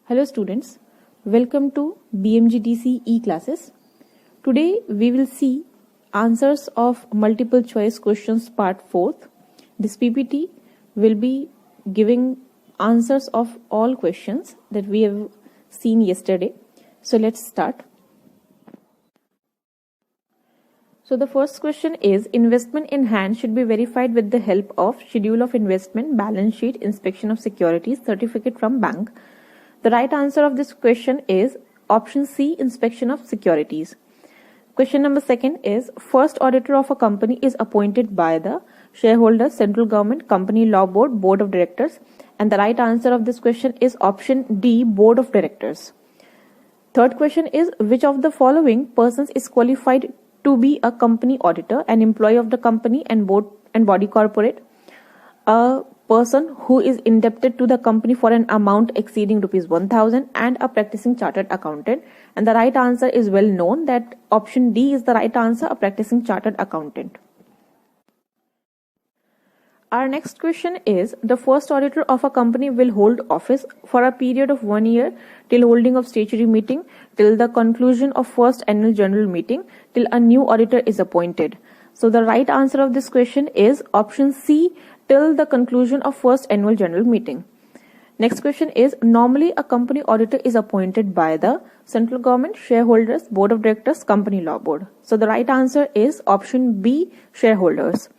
Hello students, welcome to BMGTC e-classes. Today we will see answers of multiple choice questions part 4th. This PPT will be giving answers of all questions that we have seen yesterday. So let's start. So the first question is, investment in hand should be verified with the help of schedule of investment, balance sheet, inspection of securities, certificate from bank. The right answer of this question is option C, inspection of securities. Question number 2 is, first auditor of a company is appointed by the shareholder, central government, company law board, board of directors. And the right answer of this question is option D, board of directors. Third question is, which of the following persons is qualified to be a company auditor, an employee of the company and board and body corporate, a person who is indebted to the company for an amount exceeding rupees 1000, and a practicing chartered accountant. And the right answer is well known, that option D is the right answer, a practicing chartered accountant. Our next question is, the first auditor of a company will hold office for a period of 1 year till holding of statutory meeting, till the conclusion of first annual general meeting, till a new auditor is appointed. So the right answer of this question is option C, till the conclusion of first annual general meeting. Next question is, normally a company auditor is appointed by the central government, shareholders, board of directors, company law board. So the right answer is option B, shareholders.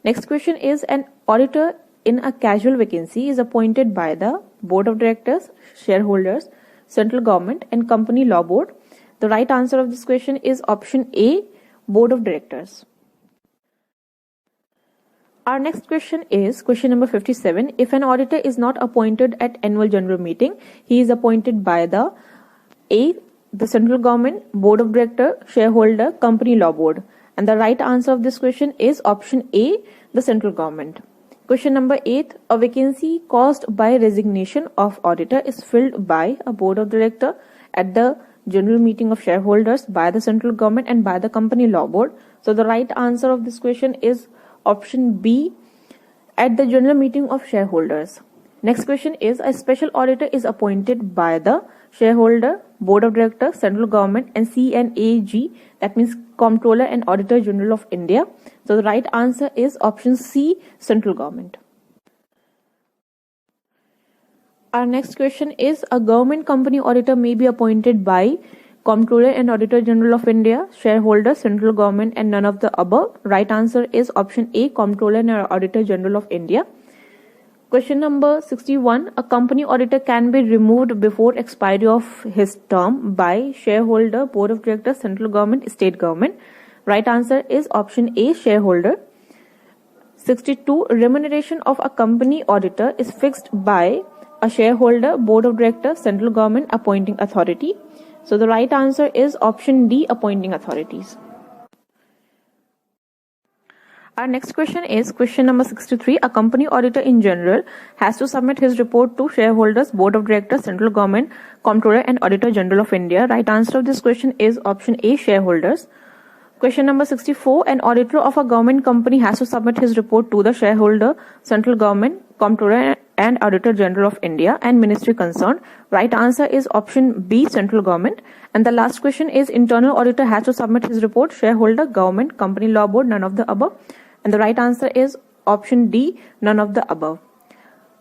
Next question is, an auditor in a casual vacancy is appointed by the board of directors, shareholders, central government and company law board. The right answer of this question is option A, board of directors. Our next question is question number 57. If an auditor is not appointed at annual general meeting, he is appointed by the A, the central government, board of director, shareholder, company law board. And the right answer of this question is option A, the central government. Question number 8. A vacancy caused by resignation of auditor is filled by a board of director at the general meeting of shareholders, by the central government and by the company law board. So the right answer of this question is option B, at the general meeting of shareholders. Next question is, a special auditor is appointed by the shareholder, board of directors, central government and CNAG, that means Comptroller and Auditor General of India. So the right answer is option C, central government. Our next question is, a government company auditor may be appointed by Comptroller and Auditor General of India, shareholder, central government and none of the above. Right answer is option A, Comptroller and Auditor General of India. Question number 61. A company auditor can be removed before expiry of his term by shareholder, board of directors, central government, state government. Right answer is option A, shareholder. 62. Remuneration of a company auditor is fixed by a shareholder, board of directors, central government, appointing authority. So the right answer is option D, appointing authorities. Our next question is question number 63. A company auditor in general has to submit his report to shareholders, board of directors, central government, comptroller and auditor general of India. Right answer of this question is option A, shareholders. Question number 64. An auditor of a government company has to submit his report to the shareholder, central government, comptroller and auditor general of India and ministry concerned. Right answer is option B, central government. And the last question is, internal auditor has to submit his report, shareholder, government, company law board, none of the above. And the right answer is option D, none of the above.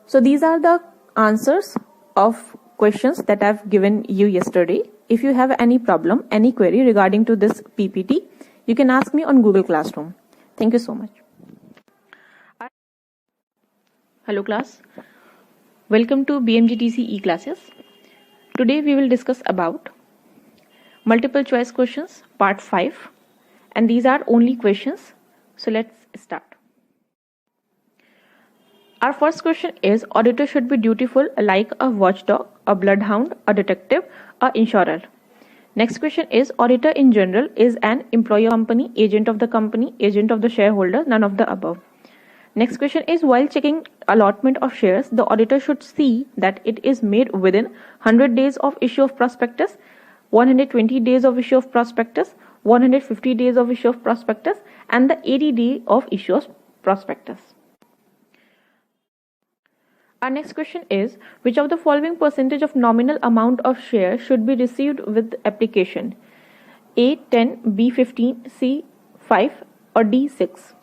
So these are the answers of questions that I've given you yesterday. If you have any problem, any query regarding to this PPT, you can ask me on Google Classroom. Thank you so much. Hello class. Welcome to BMGTC e-classes. Today we will discuss about multiple choice questions part 5, and these are only questions. So let's start. Our first question is, auditor should be dutiful like a watchdog, a bloodhound, a detective, a insurer. Next question is, auditor in general is an employee of the company, agent of the company, agent of the shareholder, none of the above. Next question is, while checking allotment of shares, the auditor should see that it is made within 100 days of issue of prospectus, 120 days of issue of prospectus, 150 days of issue of prospectus and the 80 day of issue of prospectus. Our next question is, which of the following percentage of nominal amount of share should be received with application? A 10, B 15, C 5 or D 6?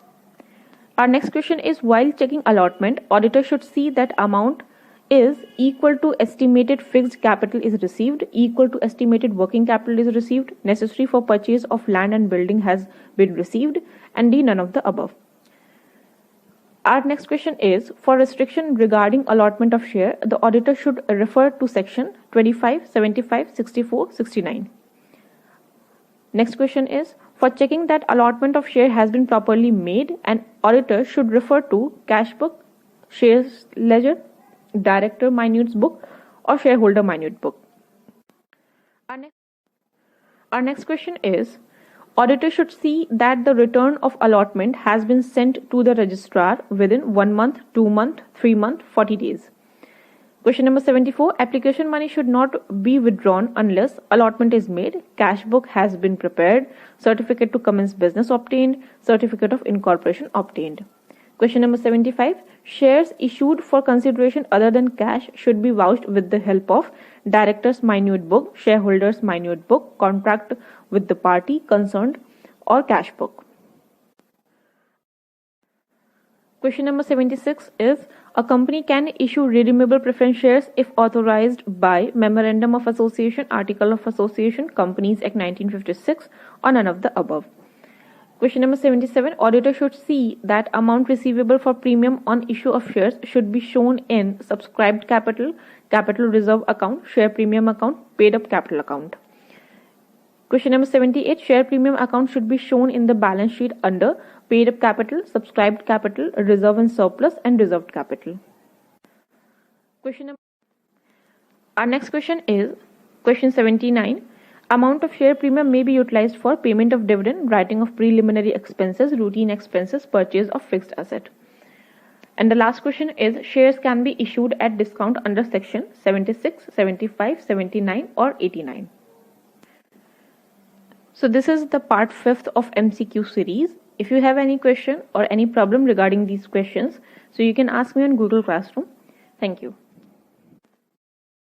Our next question is, while checking allotment, auditor should see that amount is equal to estimated fixed capital is received, equal to estimated working capital is received, necessary for purchase of land and building has been received, and D none of the above. Our next question is, for restriction regarding allotment of share, the auditor should refer to section 25, 75, 64, 69. Next question is, for checking that allotment of share has been properly made, an auditor should refer to cash book, shares ledger, director minutes book or shareholder minute book. Our next question is, auditor should see that the return of allotment has been sent to the registrar within 1 month, 2 months, 3 months, 40 days. Question number 74, application money should not be withdrawn unless allotment is made, cash book has been prepared, certificate to commence business obtained, certificate of incorporation obtained. Question number 75, shares issued for consideration other than cash should be vouched with the help of director's minute book, shareholder's minute book, contract with the party concerned or cash book. Question number 76 is, a company can issue redeemable preference shares if authorized by Memorandum of Association, Article of Association, Companies Act 1956 or none of the above. Question number 77, auditor should see that amount receivable for premium on issue of shares should be shown in subscribed capital, capital reserve account, share premium account, paid up capital account. Question number 78, share premium account should be shown in the balance sheet under paid up capital, subscribed capital, reserve and surplus and reserved capital. Our next question is question 79. Amount of share premium may be utilized for payment of dividend, writing of preliminary expenses, routine expenses, purchase of fixed asset. And the last question is, shares can be issued at discount under section 76, 75, 79 or 89. So this is the part 5th of MCQ series. If you have any question or any problem regarding these questions, so you can ask me on Google Classroom. Thank you.